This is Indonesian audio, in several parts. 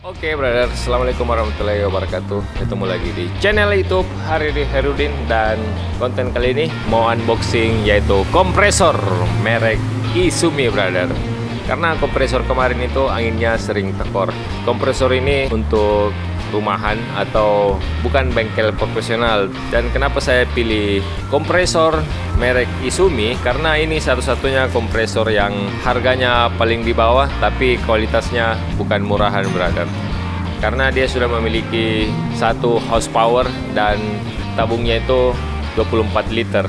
Oke brother, Assalamualaikum warahmatullahi wabarakatuh. Ketemu lagi di channel YouTube Haridi Herudin. Dan konten kali ini mau unboxing yaitu kompresor merek Izumi brother. Karena kompresor kemarin itu anginnya sering tekor. Kompresor ini untuk rumahan atau bukan bengkel profesional. Dan kenapa saya pilih kompresor merek Izumi? Karena ini satu-satunya kompresor yang harganya paling di bawah tapi kualitasnya bukan murahan brother. Karena dia sudah memiliki 1 horsepower dan tabungnya itu 24 liter.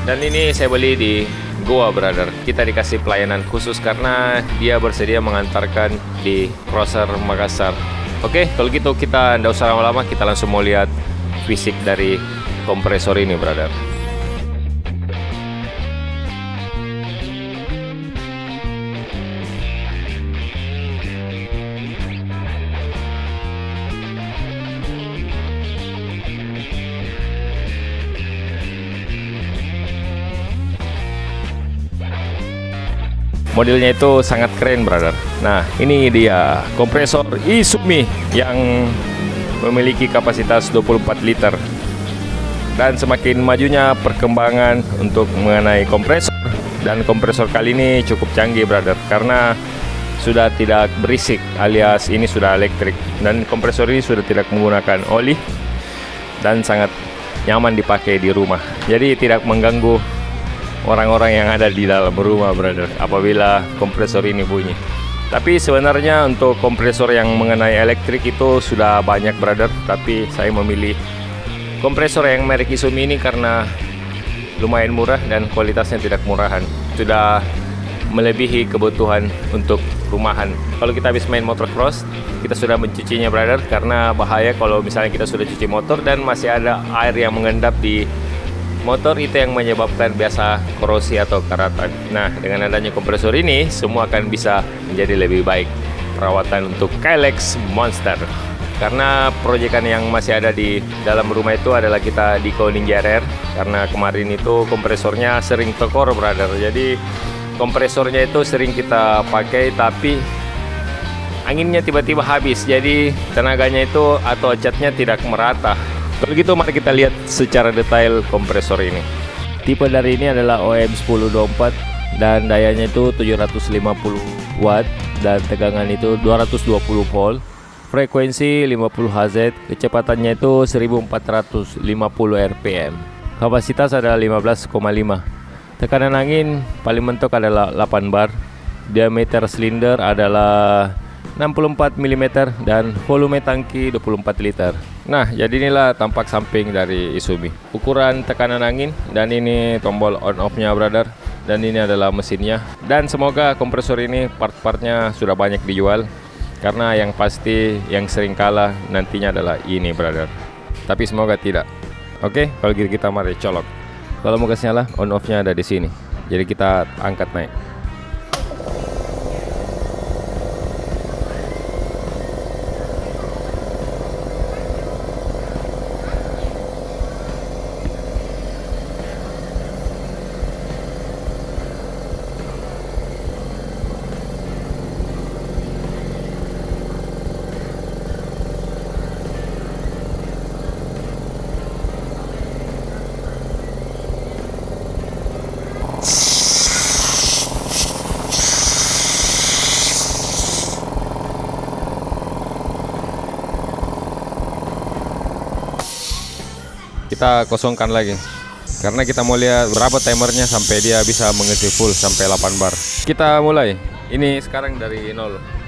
Dan ini saya beli di Goa brother. Kita dikasih pelayanan khusus karena dia bersedia mengantarkan di Crosser Makassar. Oke, kalau gitu kita tidak usah lama-lama, kita langsung mau lihat fisik dari kompresor ini brother. Modelnya itu sangat keren brother. Nah, ini dia kompresor Izumi yang memiliki kapasitas 24 liter. Dan semakin majunya perkembangan untuk mengenai kompresor, dan kompresor kali ini cukup canggih brother karena sudah tidak berisik, alias ini sudah elektrik. Dan kompresor ini sudah tidak menggunakan oli dan sangat nyaman dipakai di rumah. Jadi tidak mengganggu orang-orang yang ada di dalam rumah brother apabila kompresor ini bunyi. Tapi sebenarnya untuk kompresor yang mengenai elektrik itu sudah banyak brother, tapi saya memilih kompresor yang merek Izumi ini karena lumayan murah dan kualitasnya tidak murahan. Sudah melebihi kebutuhan untuk rumahan. Kalau kita habis main motocross, kita sudah mencucinya brother, karena bahaya kalau misalnya kita sudah cuci motor dan masih ada air yang mengendap di motor, itu yang menyebabkan biasa korosi atau karatan. Nah, dengan adanya kompresor ini semua akan bisa menjadi lebih baik. Perawatan untuk Kylex Monster. Karena proyekan yang masih ada di dalam rumah itu adalah kita Diko Ninja RR. Karena kemarin itu kompresornya sering tekor brother. Jadi kompresornya itu sering kita pakai tapi anginnya tiba-tiba habis. Jadi tenaganya itu atau catnya tidak merata. Kalau gitu mari kita lihat secara detail kompresor ini. Tipe dari ini adalah OM1024 dan dayanya itu 750 watt dan tegangan itu 220 volt. Frekuensi 50 Hz, kecepatannya itu 1450 rpm. Kapasitas adalah 15,5. Tekanan angin paling mentok adalah 8 bar. Diameter silinder adalah 64 mm dan volume tangki 24 liter. Nah, jadi inilah tampak samping dari Izumi. Ukuran tekanan angin, dan ini tombol on off-nya brother. Dan ini adalah mesinnya. Dan semoga kompresor ini part-partnya sudah banyak dijual. Karena yang pasti yang sering kalah nantinya adalah ini brother. Tapi semoga tidak. Oke, kalau gitu kita mari colok. Kalau mau gas nyala, on off-nya ada di sini. Jadi kita angkat naik. Kita kosongkan lagi karena kita mau lihat berapa timernya sampai dia bisa mengisi full sampai 8 bar. Kita mulai. Ini sekarang dari 0.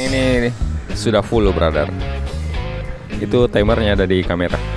sekarang ini sudah full brother. Itu timernya ada di kamera.